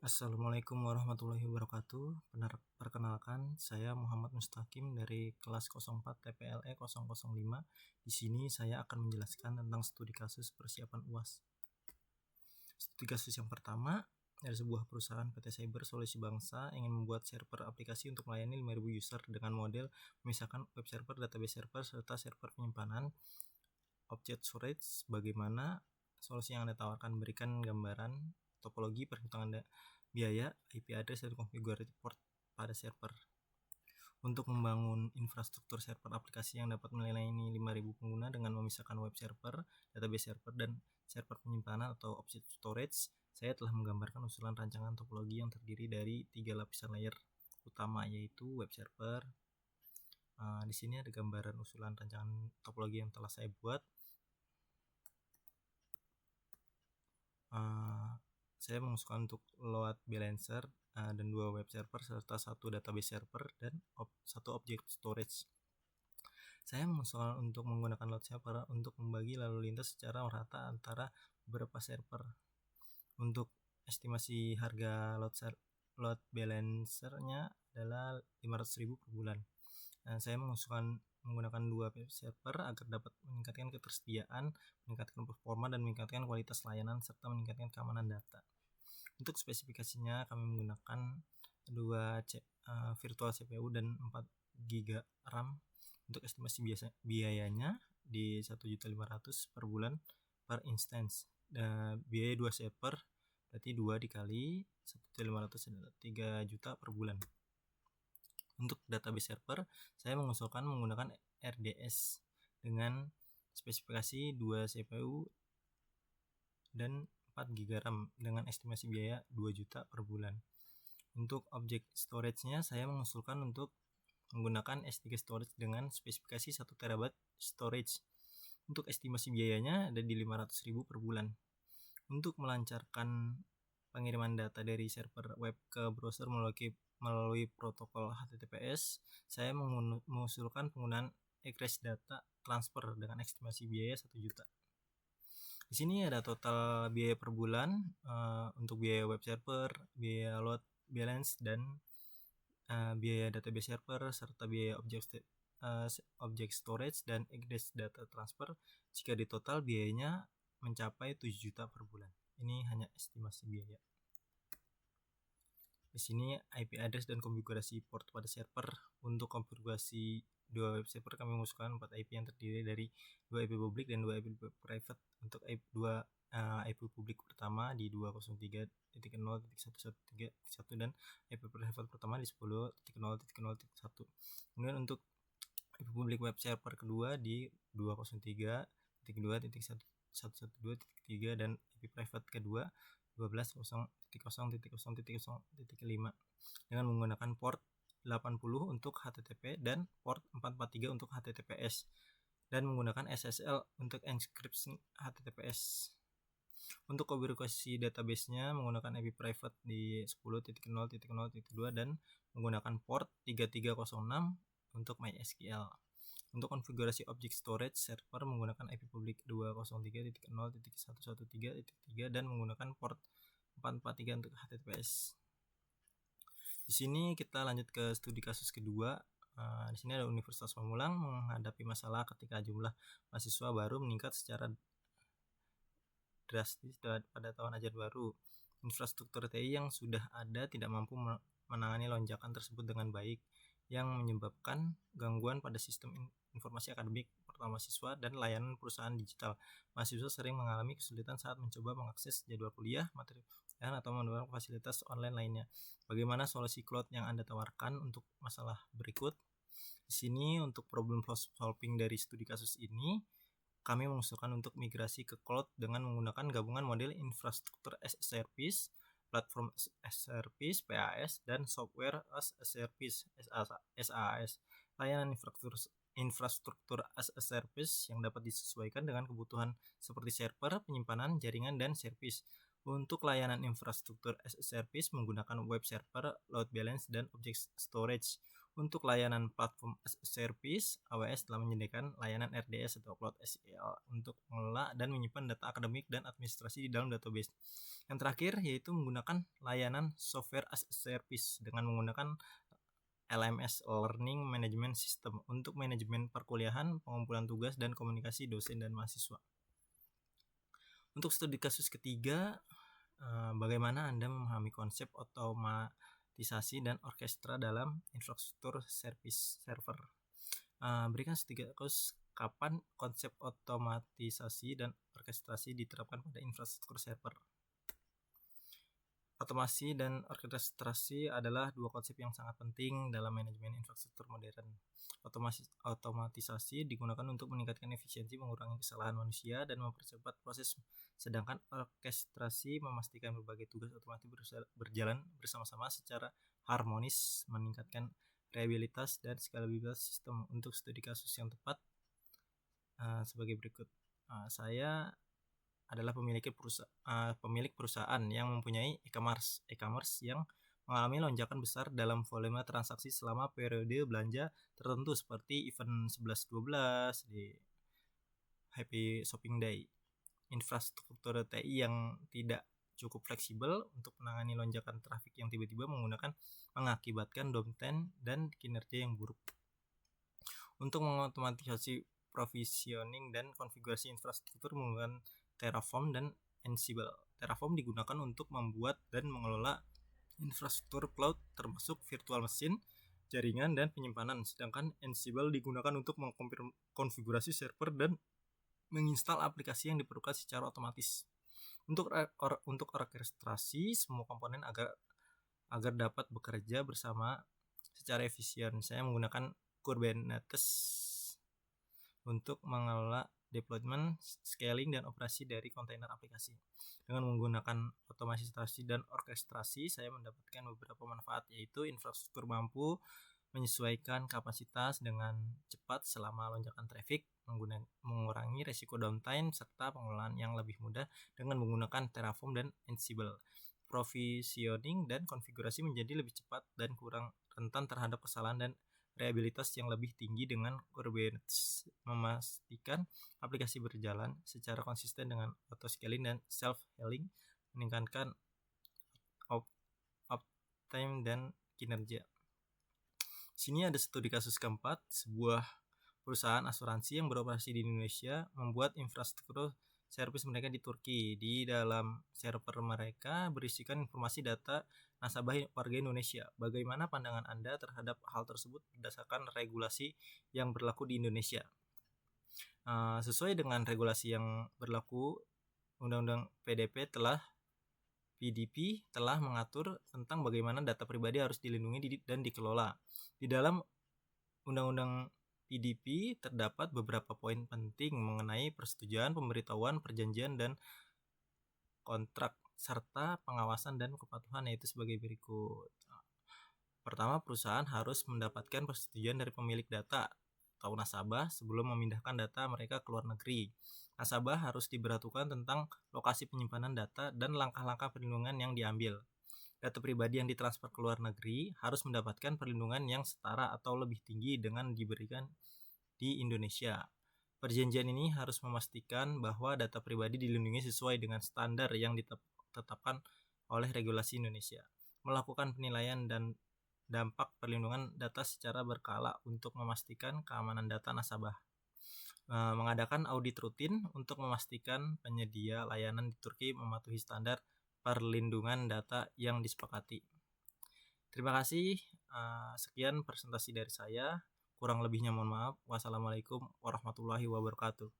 Assalamualaikum warahmatullahi wabarakatuh. Perkenalkan, saya Muhammad Mustaqim dari kelas 04 TPLE 005. Di sini saya akan menjelaskan tentang studi kasus persiapan UAS. Studi kasus yang pertama, dari sebuah perusahaan PT Cyber Solusi Bangsa ingin membuat server aplikasi untuk melayani 5.000 user dengan model memisahkan web server, database server, serta server penyimpanan object storage. Bagaimana solusi yang Anda tawarkan? Berikan gambaran topologi, perhitungan biaya, IP address, dan konfigurasi port pada server. Untuk membangun infrastruktur server aplikasi yang dapat melayani 5.000 pengguna dengan memisahkan web server, database server, dan server penyimpanan atau object storage, saya telah menggambarkan usulan rancangan topologi yang terdiri dari 3 lapisan layer utama, yaitu web server. Di sini ada gambaran usulan rancangan topologi yang telah saya buat. Saya mengusulkan untuk load balancer dan 2 web server serta 1 database server dan 1 object storage. Saya mengusulkan untuk menggunakan load server untuk membagi lalu lintas secara merata antara beberapa server. Untuk estimasi harga load balancernya adalah 500.000 per bulan. Saya mengusulkan menggunakan 2 web server agar dapat meningkatkan ketersediaan, meningkatkan performa, dan meningkatkan kualitas layanan serta meningkatkan keamanan data. Untuk spesifikasinya, kami menggunakan 2 virtual CPU dan 4 GB RAM. Untuk estimasi biayanya di 1.500.000 per bulan per instance. Biaya 2 server berarti 2 dikali 1.500 adalah 3 juta per bulan. Untuk database server, saya mengusulkan menggunakan RDS dengan spesifikasi 2 CPU dan 4 GB RAM dengan estimasi biaya 2 juta per bulan. Untuk object storage-nya, saya mengusulkan untuk menggunakan S3 storage dengan spesifikasi 1 TB storage. Untuk estimasi biayanya ada di 500.000 per bulan. Untuk melancarkan pengiriman data dari server web ke browser melalui protokol HTTPS, saya mengusulkan penggunaan egress data transfer dengan estimasi biaya 1 juta. Di sini ada total biaya per bulan untuk biaya web server, biaya load balance, dan biaya database server serta biaya object storage dan egress data transfer. Jika di total biayanya mencapai 7 juta per bulan. Ini hanya estimasi biaya. Di sini IP address dan konfigurasi port pada server. Untuk konfigurasi 2 web server kami mengusulkan 4 IP yang terdiri dari 2 IP publik dan 2 IP private. Untuk IP publik pertama di 203.0.113.1 dan IP private pertama di 10.0.0.1. Kemudian untuk IP publik web server kedua di 203.2.112.3 dan IP private kedua 12.0.0.0.5 dengan menggunakan port 80 untuk HTTP dan port 443 untuk HTTPS dan menggunakan SSL untuk encryption HTTPS. Untuk konfigurasi database-nya menggunakan IP private di 10.0.0.2 dan menggunakan port 3306 untuk MySQL. Untuk konfigurasi object storage server menggunakan IP publik 203.0.113.3 dan menggunakan port 443 untuk HTTPS. Di sini kita lanjut ke studi kasus kedua. Di sini ada Universitas Pamulang menghadapi masalah ketika jumlah mahasiswa baru meningkat secara drastis pada tahun ajar baru. Infrastruktur TI yang sudah ada tidak mampu menangani lonjakan tersebut dengan baik, yang menyebabkan gangguan pada sistem informasi akademik pertama mahasiswa dan layanan perusahaan digital. Mahasiswa sering mengalami kesulitan saat mencoba mengakses jadwal kuliah, materi atau mendapatkan fasilitas online lainnya. Bagaimana solusi cloud yang Anda tawarkan untuk masalah berikut? Di sini untuk problem solving dari studi kasus ini, kami mengusulkan untuk migrasi ke cloud dengan menggunakan gabungan model infrastruktur as a service, platform as a service (PaaS), dan software as a service (SaaS). Layanan infrastruktur as a service yang dapat disesuaikan dengan kebutuhan seperti server, penyimpanan, jaringan, dan service. Untuk layanan infrastruktur as a service menggunakan web server, load balance, dan object storage. Untuk layanan platform as a service, AWS telah menyediakan layanan RDS atau Cloud SQL untuk mengelola dan menyimpan data akademik dan administrasi di dalam database. Yang terakhir yaitu menggunakan layanan software as a service dengan menggunakan LMS Learning Management System untuk manajemen perkuliahan, pengumpulan tugas, dan komunikasi dosen dan mahasiswa. Untuk studi kasus ketiga, bagaimana Anda memahami konsep otomatisasi dan orkestra dalam infrastruktur service server. Berikan studi kasus kapan konsep otomatisasi dan orkestrasi diterapkan pada infrastruktur server. Otomasi dan orkestrasi adalah dua konsep yang sangat penting dalam manajemen infrastruktur modern. Otomatisasi digunakan untuk meningkatkan efisiensi, mengurangi kesalahan manusia, dan mempercepat proses, sedangkan orkestrasi memastikan berbagai tugas otomatis berjalan bersama-sama secara harmonis, meningkatkan reliabilitas dan skalabilitas sistem. Untuk studi kasus yang tepat sebagai berikut. Saya adalah pemilik perusahaan yang mempunyai e-commerce yang mengalami lonjakan besar dalam volume transaksi selama periode belanja tertentu seperti event 11/12 di Happy Shopping Day. Infrastruktur TI yang tidak cukup fleksibel untuk menangani lonjakan trafik yang tiba-tiba mengakibatkan downtime dan kinerja yang buruk. Untuk mengotomatisasi provisioning dan konfigurasi infrastruktur menggunakan Terraform dan Ansible. Terraform digunakan untuk membuat dan mengelola infrastruktur cloud termasuk virtual machine, jaringan, dan penyimpanan, sedangkan Ansible digunakan untuk mengkonfigurasi server dan menginstal aplikasi yang diperlukan secara otomatis. Untuk orkestrasi semua komponen agar dapat bekerja bersama secara efisien, saya menggunakan Kubernetes untuk mengelola deployment, scaling, dan operasi dari kontainer aplikasi. Dengan menggunakan otomatisasi dan orkestrasi, saya mendapatkan beberapa manfaat, yaitu infrastruktur mampu menyesuaikan kapasitas dengan cepat selama lonjakan traffic, mengurangi resiko downtime, serta pengelolaan yang lebih mudah dengan menggunakan Terraform dan Ansible. Provisioning dan konfigurasi menjadi lebih cepat dan kurang rentan terhadap kesalahan dan reliabilitas yang lebih tinggi dengan Kubernetes, memastikan aplikasi berjalan secara konsisten dengan auto-scaling dan self-healing, meningkatkan uptime dan kinerja. Sini ada studi kasus keempat, sebuah perusahaan asuransi yang beroperasi di Indonesia membuat infrastruktur servis mereka di Turki. Di dalam server mereka berisikan informasi data nasabah warga Indonesia. Bagaimana pandangan Anda terhadap hal tersebut berdasarkan regulasi yang berlaku di Indonesia? Sesuai dengan regulasi yang berlaku, Undang-Undang PDP telah mengatur tentang bagaimana data pribadi harus dilindungi dan dikelola. Di dalam Undang-Undang PDP terdapat beberapa poin penting mengenai persetujuan, pemberitahuan, perjanjian, dan kontrak, serta pengawasan dan kepatuhan, yaitu sebagai berikut. Pertama, perusahaan harus mendapatkan persetujuan dari pemilik data atau nasabah sebelum memindahkan data mereka ke luar negeri. Nasabah harus diberitahukan tentang lokasi penyimpanan data dan langkah-langkah perlindungan yang diambil. Data pribadi yang ditransfer ke luar negeri harus mendapatkan perlindungan yang setara atau lebih tinggi dengan diberikan di Indonesia. Perjanjian ini harus memastikan bahwa data pribadi dilindungi sesuai dengan standar yang ditetapkan oleh regulasi Indonesia. Melakukan penilaian dan dampak perlindungan data secara berkala untuk memastikan keamanan data nasabah. Mengadakan audit rutin untuk memastikan penyedia layanan di Turki mematuhi standar perlindungan data yang disepakati. Terima kasih. Sekian presentasi dari saya. Kurang lebihnya mohon maaf. Wassalamualaikum warahmatullahi wabarakatuh.